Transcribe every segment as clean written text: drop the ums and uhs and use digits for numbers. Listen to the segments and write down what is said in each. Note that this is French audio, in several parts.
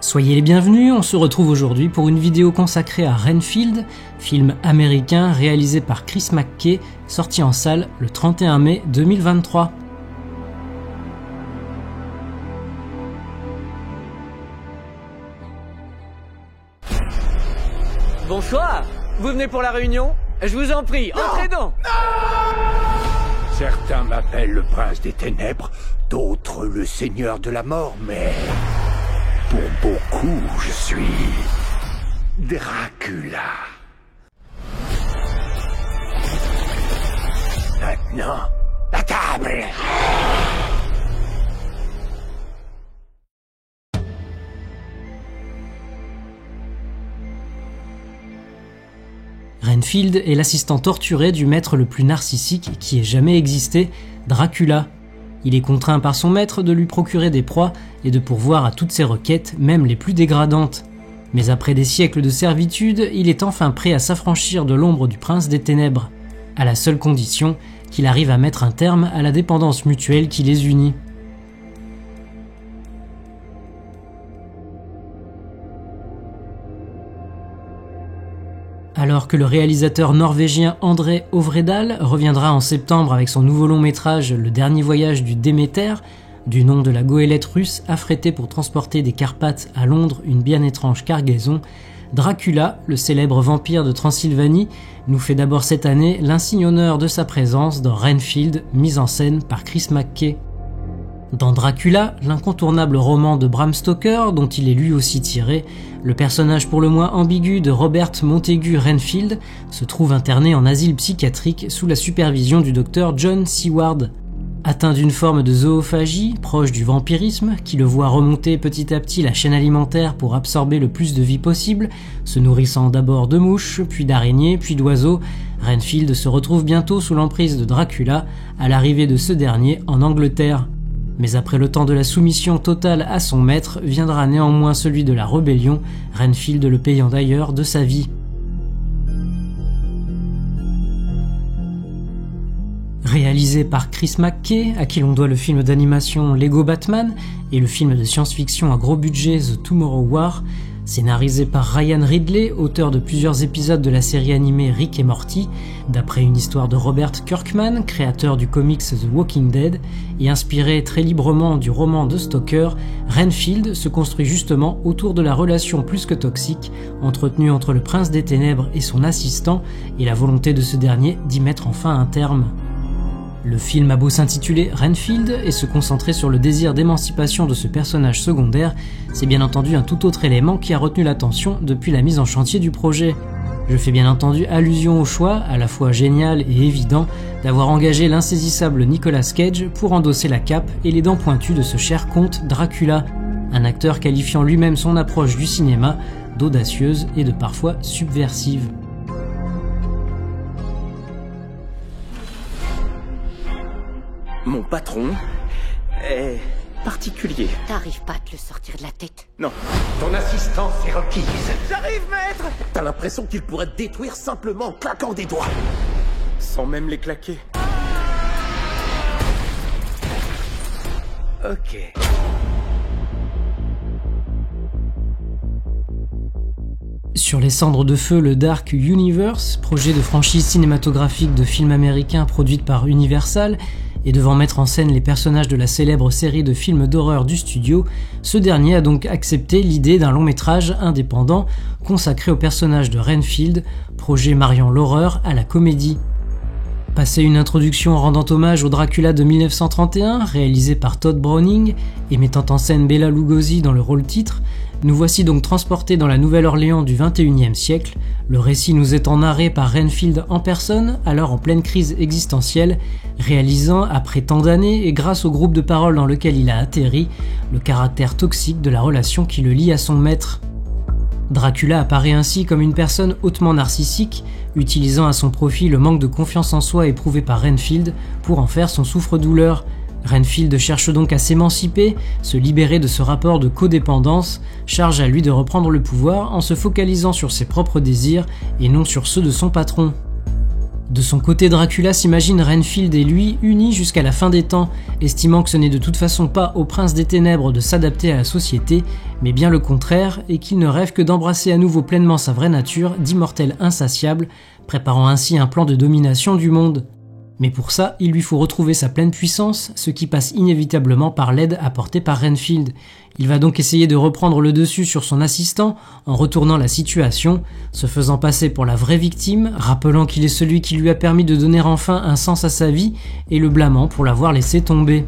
Soyez les bienvenus, on se retrouve aujourd'hui pour une vidéo consacrée à Renfield, film américain réalisé par Chris McKay, sorti en salle le 31 mai 2023. Bonsoir, vous venez pour la réunion? Je vous en prie, entrez donc. Certains m'appellent le prince des ténèbres, d'autres le seigneur de la mort, mais pour beaucoup, je suis Dracula. Maintenant, la table. Renfield est l'assistant torturé du maître le plus narcissique qui ait jamais existé, Dracula. Il est contraint par son maître de lui procurer des proies et de pourvoir à toutes ses requêtes, même les plus dégradantes. Mais après des siècles de servitude, il est enfin prêt à s'affranchir de l'ombre du prince des ténèbres, à la seule condition qu'il arrive à mettre un terme à la dépendance mutuelle qui les unit. Alors que le réalisateur norvégien André Øvredal reviendra en septembre avec son nouveau long métrage Le dernier voyage du Déméter, du nom de la goélette russe affrétée pour transporter des Carpates à Londres une bien étrange cargaison, Dracula, le célèbre vampire de Transylvanie, nous fait d'abord cette année l'insigne honneur de sa présence dans Renfield, mise en scène par Chris McKay. Dans Dracula, l'incontournable roman de Bram Stoker, dont il est lui aussi tiré, le personnage pour le moins ambigu de Robert Montagu Renfield se trouve interné en asile psychiatrique sous la supervision du docteur John Seward. Atteint d'une forme de zoophagie, proche du vampirisme, qui le voit remonter petit à petit la chaîne alimentaire pour absorber le plus de vie possible, se nourrissant d'abord de mouches, puis d'araignées, puis d'oiseaux, Renfield se retrouve bientôt sous l'emprise de Dracula, à l'arrivée de ce dernier en Angleterre. Mais après le temps de la soumission totale à son maître, viendra néanmoins celui de la rébellion, Renfield le payant d'ailleurs de sa vie. Réalisé par Chris McKay, à qui l'on doit le film d'animation Lego Batman et le film de science-fiction à gros budget The Tomorrow War, scénarisé par Ryan Ridley, auteur de plusieurs épisodes de la série animée Rick et Morty, d'après une histoire de Robert Kirkman, créateur du comics The Walking Dead, et inspiré très librement du roman de Stoker, Renfield se construit justement autour de la relation plus que toxique entretenue entre le prince des ténèbres et son assistant, et la volonté de ce dernier d'y mettre enfin un terme. Le film a beau s'intituler Renfield et se concentrer sur le désir d'émancipation de ce personnage secondaire, c'est bien entendu un tout autre élément qui a retenu l'attention depuis la mise en chantier du projet. Je fais bien entendu allusion au choix, à la fois génial et évident, d'avoir engagé l'insaisissable Nicolas Cage pour endosser la cape et les dents pointues de ce cher comte Dracula, un acteur qualifiant lui-même son approche du cinéma d'audacieuse et de parfois subversive. Mon patron est particulier. T'arrives pas à te le sortir de la tête. Non. Ton assistance est requise. J'arrive, maître! T'as l'impression qu'il pourrait te détruire simplement en claquant des doigts. Sans même les claquer. Ok. Sur les cendres de feu, le Dark Universe, projet de franchise cinématographique de films américains produite par Universal, et devant mettre en scène les personnages de la célèbre série de films d'horreur du studio, ce dernier a donc accepté l'idée d'un long métrage indépendant consacré au personnage de Renfield, projet mariant l'horreur à la comédie. Passé une introduction rendant hommage au Dracula de 1931, réalisé par Todd Browning et mettant en scène Bela Lugosi dans le rôle titre, nous voici donc transportés dans la Nouvelle-Orléans du XXIe siècle, le récit nous étant narré par Renfield en personne, alors en pleine crise existentielle, réalisant, après tant d'années et grâce au groupe de parole dans lequel il a atterri, le caractère toxique de la relation qui le lie à son maître. Dracula apparaît ainsi comme une personne hautement narcissique, utilisant à son profit le manque de confiance en soi éprouvé par Renfield pour en faire son souffre-douleur. Renfield cherche donc à s'émanciper, se libérer de ce rapport de codépendance, charge à lui de reprendre le pouvoir en se focalisant sur ses propres désirs et non sur ceux de son patron. De son côté, Dracula s'imagine Renfield et lui unis jusqu'à la fin des temps, estimant que ce n'est de toute façon pas au prince des ténèbres de s'adapter à la société, mais bien le contraire, et qu'il ne rêve que d'embrasser à nouveau pleinement sa vraie nature d'immortel insatiable, préparant ainsi un plan de domination du monde. Mais pour ça, il lui faut retrouver sa pleine puissance, ce qui passe inévitablement par l'aide apportée par Renfield. Il va donc essayer de reprendre le dessus sur son assistant en retournant la situation, se faisant passer pour la vraie victime, rappelant qu'il est celui qui lui a permis de donner enfin un sens à sa vie et le blâmant pour l'avoir laissé tomber.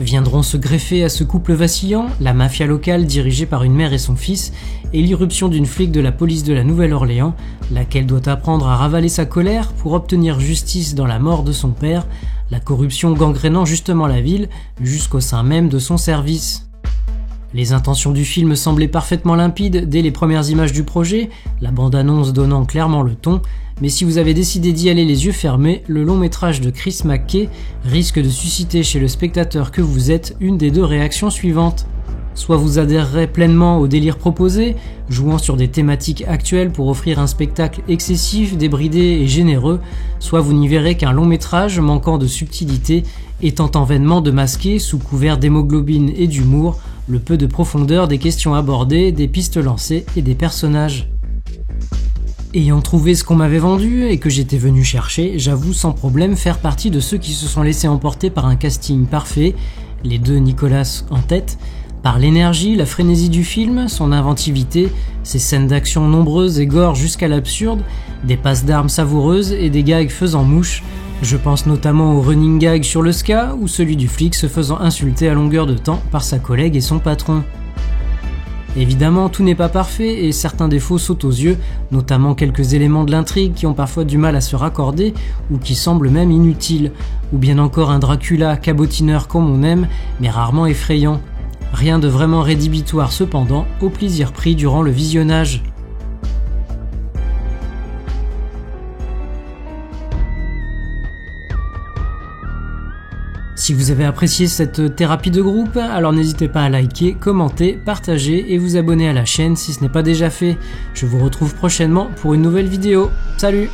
Viendront se greffer à ce couple vacillant, la mafia locale dirigée par une mère et son fils, et l'irruption d'une flic de la police de la Nouvelle-Orléans, laquelle doit apprendre à ravaler sa colère pour obtenir justice dans la mort de son père, la corruption gangrénant justement la ville jusqu'au sein même de son service. Les intentions du film semblaient parfaitement limpides dès les premières images du projet, la bande-annonce donnant clairement le ton, mais si vous avez décidé d'y aller les yeux fermés, le long métrage de Chris McKay risque de susciter chez le spectateur que vous êtes une des deux réactions suivantes. Soit vous adhérerez pleinement au délire proposé, jouant sur des thématiques actuelles pour offrir un spectacle excessif, débridé et généreux, soit vous n'y verrez qu'un long métrage manquant de subtilité et tentant vainement de masquer, sous couvert d'hémoglobine et d'humour, le peu de profondeur des questions abordées, des pistes lancées et des personnages. Ayant trouvé ce qu'on m'avait vendu et que j'étais venu chercher, j'avoue sans problème faire partie de ceux qui se sont laissés emporter par un casting parfait, les deux Nicolas en tête, par l'énergie, la frénésie du film, son inventivité, ses scènes d'action nombreuses et gore jusqu'à l'absurde, des passes d'armes savoureuses et des gags faisant mouche. Je pense notamment au running gag sur le ska ou celui du flic se faisant insulter à longueur de temps par sa collègue et son patron. Évidemment, tout n'est pas parfait et certains défauts sautent aux yeux, notamment quelques éléments de l'intrigue qui ont parfois du mal à se raccorder ou qui semblent même inutiles, ou bien encore un Dracula cabotineur comme on aime, mais rarement effrayant. Rien de vraiment rédhibitoire cependant, au plaisir pris durant le visionnage. Si vous avez apprécié cette thérapie de groupe, alors n'hésitez pas à liker, commenter, partager et vous abonner à la chaîne si ce n'est pas déjà fait. Je vous retrouve prochainement pour une nouvelle vidéo. Salut!